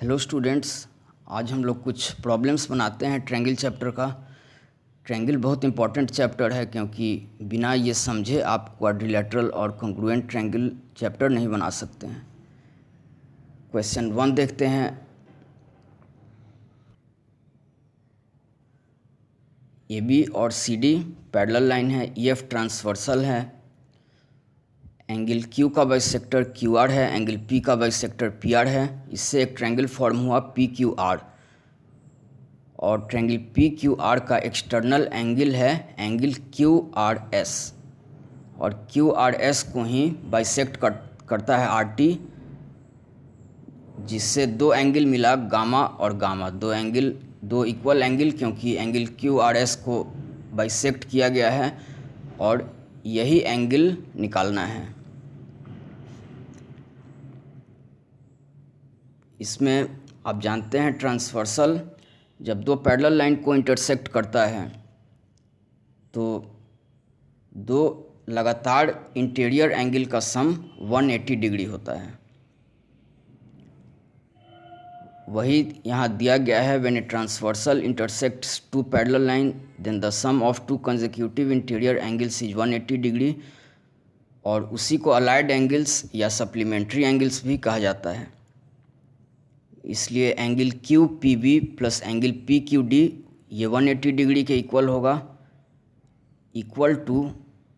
Hello students, आज हम लोग कुछ प्रॉब्लम्स बनाते हैं ट्रायंगल चैप्टर का। ट्रायंगल बहुत इंपॉर्टेंट चैप्टर है क्योंकि बिना ये समझे आप क्वाड्रिलेटरल और कॉन्ग्रुएंट ट्रायंगल चैप्टर नहीं बना सकते हैं। क्वेश्चन 1 देखते हैं। ए बी और सी डी पैरेलल लाइन है, ई एफ ट्रांसवर्सल है, एंगल क्यू का बाइसेक्टर क्यू आर है, एंगल पी का बाइसेक्टर पी आर है। इससे एक ट्रायंगल फॉर्म हुआ पी क्यू आर, और ट्रायंगल पी क्यू आर का एक्सटर्नल एंगल है एंगल क्यू आर एस, और क्यू आर एस को ही बाइसेक्ट करता है आर टी, जिससे दो एंगल मिला गामा और गामा, दो इक्वल एंगल, क्योंकि एंगल क्यू आर एस को बाइसेक्ट किया गया है और यही एंगल निकालना है। इसमें आप जानते हैं ट्रांसवर्सल जब दो पैरेलल लाइन को इंटरसेक्ट करता है तो दो लगातार इंटीरियर एंगल का सम 180 डिग्री होता है। वही यहाँ दिया गया है, when a transversal intersects two parallel line then the sum of two consecutive interior angles is 180 degree, और उसी को अलाइड एंगल्स या सप्लीमेंट्री एंगल्स भी कहा जाता है। इसलिए angle Q P B plus angle P Q D ये 180 डिग्री के इक्वल होगा, equal to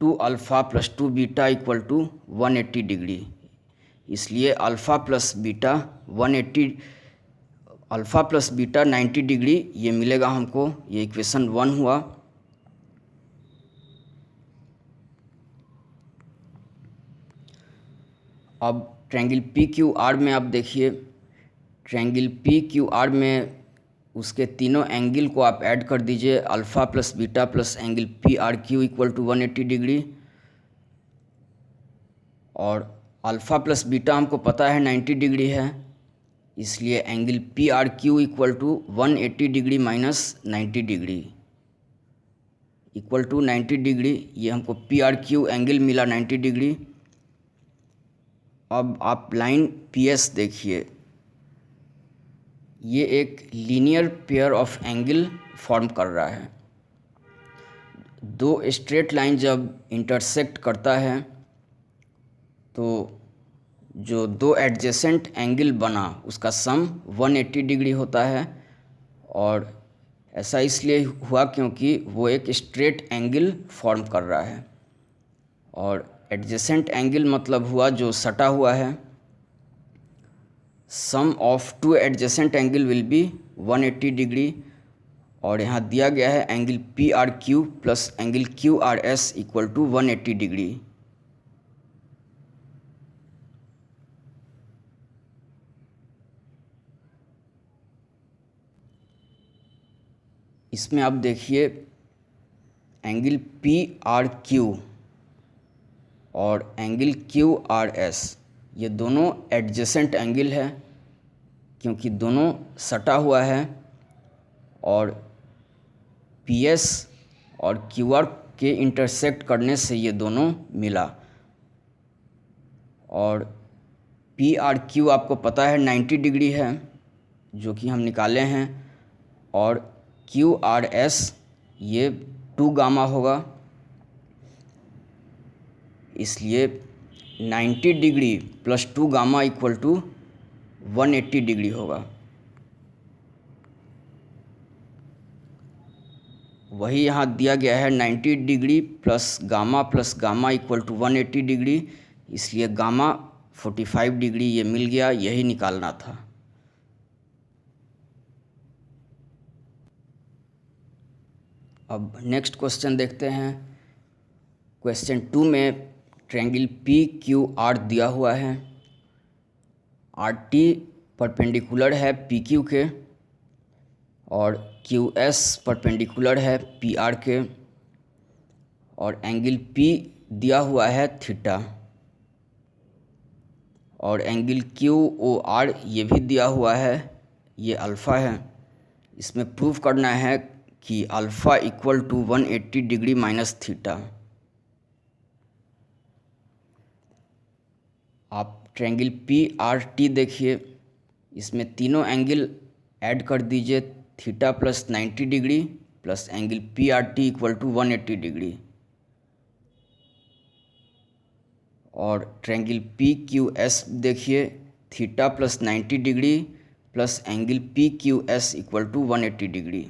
2 alpha plus 2 beta equal to 180 degree. इसलिए alpha plus beta 180, alpha plus beta 90 degree ये मिलेगा हमको। ये इक्वेशन 1 हुआ। अब ट्रायंगल पी क्यू आर में आप देखिए, ट्रायंगल पी क्यू आर में उसके तीनों एंगल को आप ऐड कर दीजिए, alpha plus beta plus angle P R Q equal to 180 degree, और अल्फ़ा प्लस बीटा हमको पता है 90 डिग्री है, इसलिए angle P R Q equal to 180 degree minus 90 degree equal to 90 degree. ये हमको पी आर क्यू एंगल मिला 90 degree. अब आप लाइन पी एस देखिए, ये एक linear pair of angle form कर रहा है। दो स्ट्रेट लाइन जब इंटरसेक्ट करता है तो जो दो एडजेसेंट एंगल बना उसका सम 180 डिग्री होता है, और ऐसा इसलिए हुआ क्योंकि वो एक स्ट्रेट एंगल फॉर्म कर रहा है, और एडजेसेंट एंगल मतलब हुआ जो सटा हुआ है। Sum of two adjacent angle will be 180 degree, और यहाँ दिया गया है angle P R Q plus angle Q R S equal to 180 degree. इसमें आप देखिए एंगल पी आर क्यू और एंगल क्यू आर एस ये दोनों एडजेसेंट एंगल है क्योंकि दोनों सटा हुआ है, और पी एस और क्यू आर के इंटरसेक्ट करने से ये दोनों मिला, और पी आर क्यू आपको पता है 90 डिग्री है जो कि हम निकाले हैं, और क्यू आर एस ये 2 गामा होगा, इसलिए 90 degree plus 2 gamma equal to 180 degree होगा। वही यहाँ दिया गया है 90 degree plus gamma equal to 180 degree, इसलिए गामा 45 डिग्री ये मिल गया, यही निकालना था। अब नेक्स्ट क्वेश्चन देखते हैं। क्वेश्चन 2 में ट्रायंगल पी क्यू आर दिया हुआ है, आर टी परपेंडिकुलर है पी क्यू के, और क्यू एस परपेंडिकुलर है पी आर के, और एंगल पी दिया हुआ है थीटा, और एंगल क्यू ओ आर ये भी दिया हुआ है, ये अल्फ़ा है। इसमें प्रूव करना है कि alpha equal to 180 degree minus theta. आप ट्रायंगल पी आर टी देखिए, इसमें तीनों एंगल ऐड कर दीजिए, theta plus 90 degree plus angle P R T equal to 180 degree, और ट्रायंगल पी क्यू एस देखिए, theta plus 90 degree plus angle P Q S equal to 180 degree.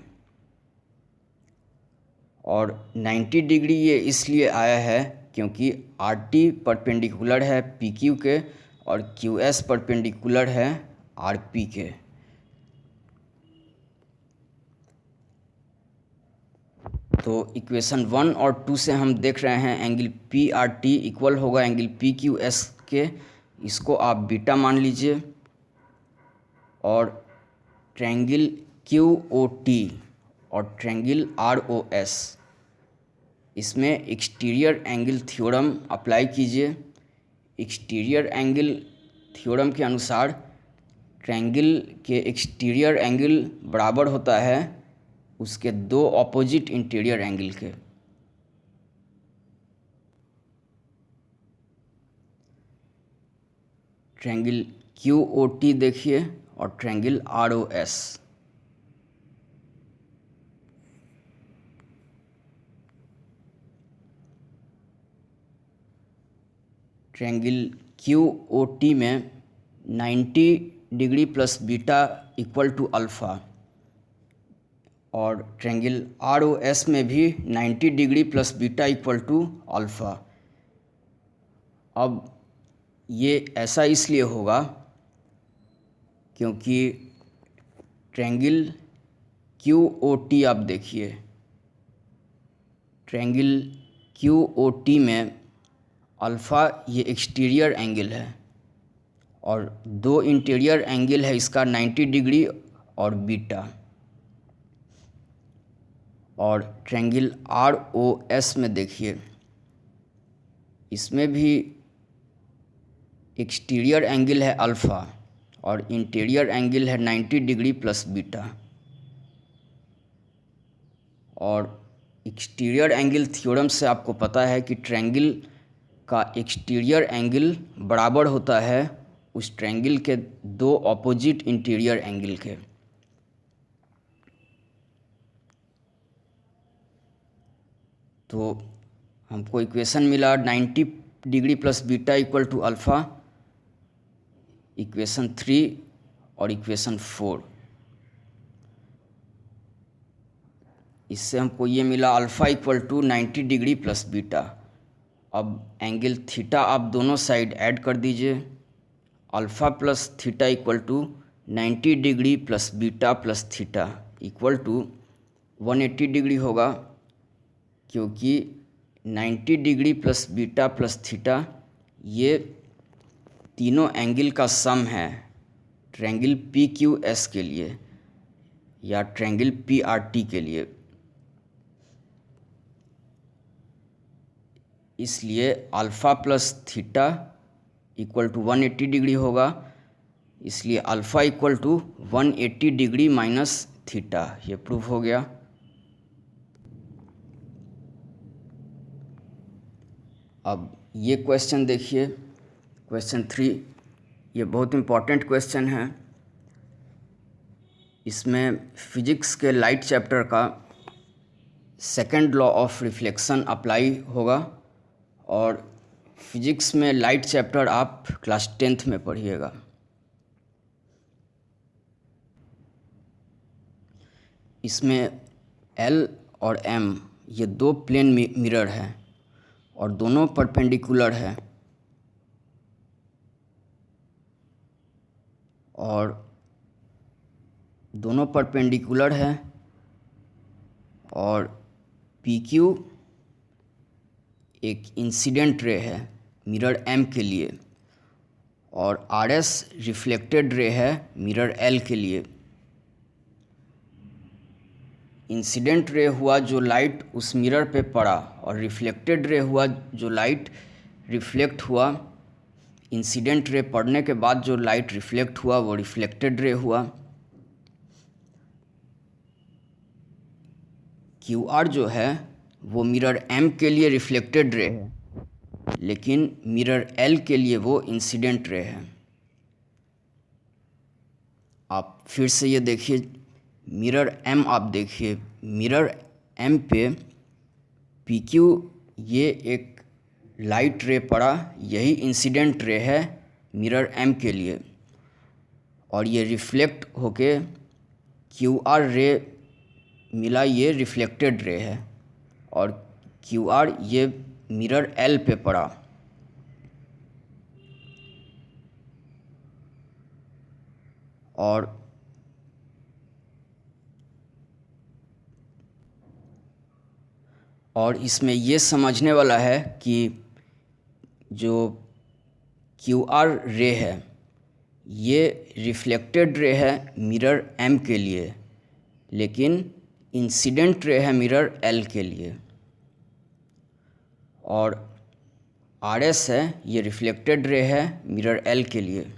और 90 degree ये इसलिए आया है क्योंकि आर टी परपेंडिकुलर है पी क्यू के और क्यू एस परपेंडिकुलर है आर पी के। तो इक्वेशन 1 और 2 से हम देख रहे हैं angle P R T equal होगा एंगल पी क्यू एस के, इसको आप बीटा मान लीजिए। और ट्रायंगल क्यू ओ टी और ट्रायंगल आर ओ एस, इसमें एक्सटीरियर एंगल थ्योरम अप्लाई कीजिए। एक्सटीरियर एंगल थ्योरम के अनुसार ट्रायंगल के एक्सटीरियर एंगल बराबर होता है उसके दो ऑपोजिट इंटीरियर एंगल के। ट्रायंगल क्यू ओ टी देखिए और triangle R O S. Triangle Q O T में 90 degree plus beta equal to alpha, और ट्रायंगल आर ओ एस में भी 90 degree plus beta equal to alpha. अब ये ऐसा इसलिए होगा क्योंकि ट्रायंगल क्यू ओ टी आप देखिए, ट्रायंगल क्यू ओ टी में अल्फ़ा ये एक्सटीरियर एंगल है और दो इंटीरियर एंगल है इसका 90 डिग्री और बीटा। और ट्रायंगल आर ओ एस में देखिए, इसमें भी एक्सटीरियर एंगल है अल्फ़ा और इंटीरियर एंगल है 90 डिग्री प्लस बीटा। और एक्सटीरियर एंगल थ्योरम से आपको पता है कि ट्रायंगल का एक्सटीरियर एंगल बराबर होता है उस ट्रायंगल के दो ऑपोजिट इंटीरियर एंगल के। तो हमको इक्वेशन मिला 90 degree plus beta equal to alpha, equation 3 और इक्वेशन 4। इससे हमको ये मिला alpha equal to 90 degree plus beta. अब एंगल थीटा आप दोनों साइड ऐड कर दीजिए, alpha plus theta equal to 90 degree plus beta plus theta equal to 180 degree होगा, क्योंकि 90 degree plus beta plus theta ये तीनों एंगल का सम है ट्रायंगल पी क्यू एस के लिए या ट्रायंगल पी आर टी के लिए। इसलिए alpha plus theta equal to 180 degree होगा, इसलिए alpha equal to 180 degree minus theta, ये प्रूफ हो गया। अब ये क्वेश्चन देखिए, क्वेश्चन 3, ये बहुत इम्पॉर्टेंट क्वेश्चन है। इसमें फिजिक्स के लाइट चैप्टर का second law of reflection apply होगा, और फिजिक्स में लाइट चैप्टर आप क्लास 10th में पढ़िएगा। इसमें L और M ये दो प्लेन मिरर हैं और दोनों परपेंडिकुलर है, और दोनों परपेंडिकुलर है, और PQ एक इंसिडेंट रे है मिरर M के लिए, और RS रिफ्लेक्टेड रे है मिरर L के लिए। इंसिडेंट रे हुआ जो लाइट उस मिरर पे पड़ा, और रिफ्लेक्टेड रे हुआ जो लाइट रिफ्लेक्ट हुआ। इंसिडेंट रे पड़ने के बाद जो लाइट रिफ्लेक्ट हुआ वो रिफ्लेक्टेड रे हुआ। QR जो है वो मिरर M के लिए रिफ्लेक्टेड रे है, लेकिन मिरर L के लिए वो इंसिडेंट रे है। आप फिर से ये देखिए मिरर एम, आप देखिए मिरर एम पे पी क्यू ये एक लाइट रे पड़ा, यही इंसिडेंट रे है मिरर एम के लिए, और ये रिफ्लेक्ट होके क्यू आर रे मिला, ये रिफ्लेक्टेड रे है, और क्यू आर ये मिरर एल पे पड़ा। और इसमें ये समझने वाला है कि जो क्यू आर रे है ये रिफ्लेक्टेड रे है मिरर एम के लिए, लेकिन इंसिडेंट रे है मिरर एल के लिए, और आर एस है ये रिफ्लेक्टेड रे है मिरर एल के लिए।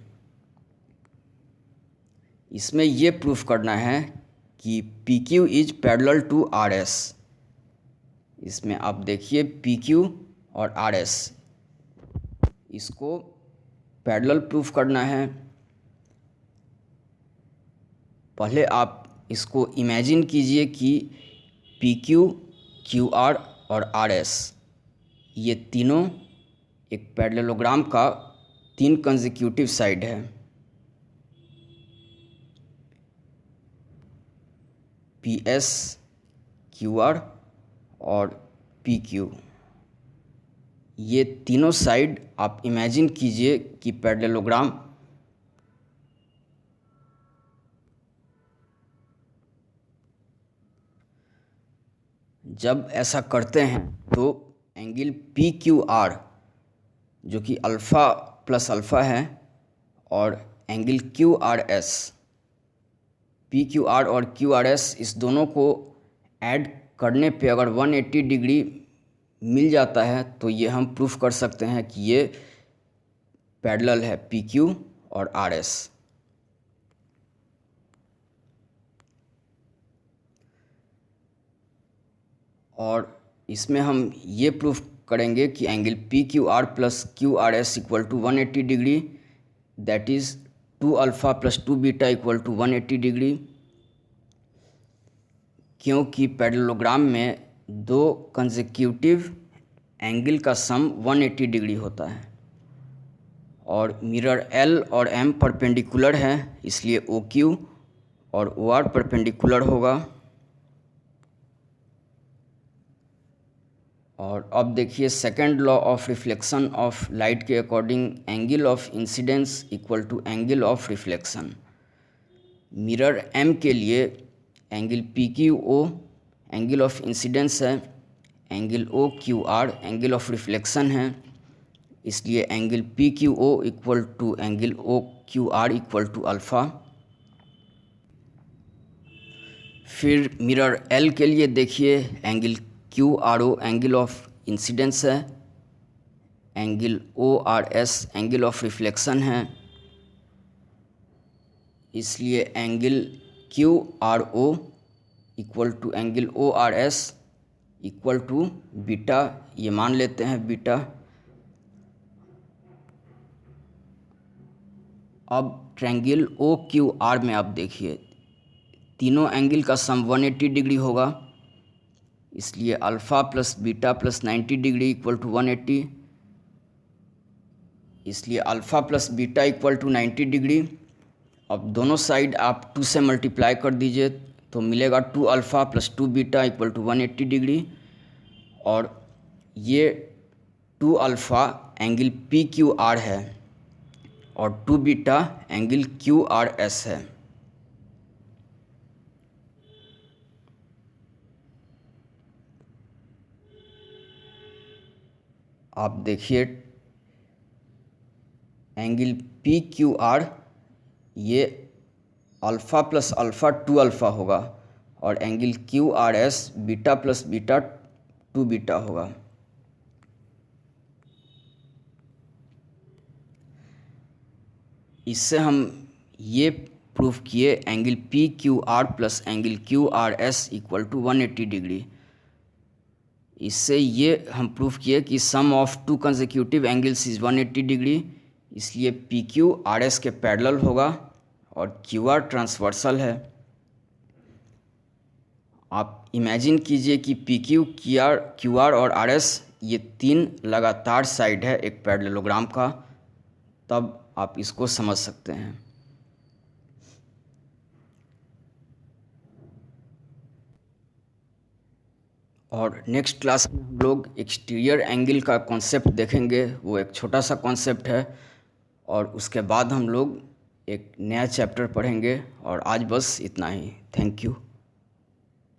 इसमें ये प्रूफ करना है कि P Q is parallel to R S. इसमें आप देखिए पी क्यू और आर एस, इसको पैरेलल प्रूफ करना है। पहले आप इसको इमेजिन कीजिए कि पी क्यू, क्यू आर और आर एस ये तीनों एक पैरेललोग्राम का 3 कंसेक्यूटिव साइड है। पी एस, क्यू आर और पी क्यू, ये तीनों साइड आप इमेजिन कीजिए कि पैरेललोग्राम जब ऐसा करते हैं तो एंगल पी क्यू आर जो कि अल्फ़ा प्लस अल्फ़ा है, और angle Q R S, P Q R और क्यू आर एस, इस दोनों को ऐड करने पे अगर 180 डिग्री मिल जाता है तो ये हम प्रूफ कर सकते हैं कि ये पैरेलल है पी क्यू और आर एस। और इसमें हम ये प्रूफ करेंगे कि angle P Q R plus Q R S equal to 180 degree, that is 2 alpha plus 2 beta equal to 180 degree, क्योंकि पैरेललोग्राम में 2 कंसेक्यूटिव एंगल का सम 180 डिग्री होता है, और मिरर एल और एम परपेंडिकुलर है, इसलिए ओ क्यू और ओ आर परपेंडिकुलर होगा। और अब देखिए second law of reflection of light के according angle of incidence equal to angle of reflection. Mirror M के लिए angle P Q O angle of incidence है, angle O Q R angle of reflection है, इसलिए angle P Q O equal to angle O Q R equal to alpha. फिर mirror L के लिए देखिए angle Q R O angle of incidence है, angle O R S angle of reflection है, इसलिए angle Q R O equal to angle O R S equal to beta, ये मान लेते हैं बीटा। अब ट्रायंगल ओ क्यू आर में आप देखिए तीनों एंगल का सम 180 डिग्री होगा, इसलिए alpha plus beta plus 90 degree equal to 180, इसलिए alpha plus beta equal to 90 degree. अब दोनों साइड आप 2 से मल्टीप्लाई कर दीजिए तो मिलेगा 2 alpha plus 2 beta equal to 180 degree, और ये 2 alpha angle P Q R है और 2 beta angle Q R S है। आप देखिए एंगल पी क्यू आर ये अल्फ़ा प्लस अल्फ़ा 2 अल्फ़ा होगा, और angle Q R S beta plus beta 2 beta होगा। इससे हम ये प्रूफ किए angle P Q R plus angle Q R S equal to 180 degree. इससे ये हम प्रूफ किए कि sum of 2 consecutive angles is 180 degree, इसलिए पी क्यू आर एस के पैरेलल होगा और क्यू आर ट्रांसवर्सल है। आप इमेजिन कीजिए कि पी क्यू आर और आर एस ये 3 लगातार साइड है एक पैरेललोग्राम का, तब आप इसको समझ सकते हैं। और नेक्स्ट क्लास में हम लोग एक्सटीरियर एंगल का कॉन्सेप्ट देखेंगे, वो एक छोटा सा कॉन्सेप्ट है। और उसके बाद हम लोग एक नया चैप्टर पढ़ेंगे। और आज बस इतना ही। Thank you.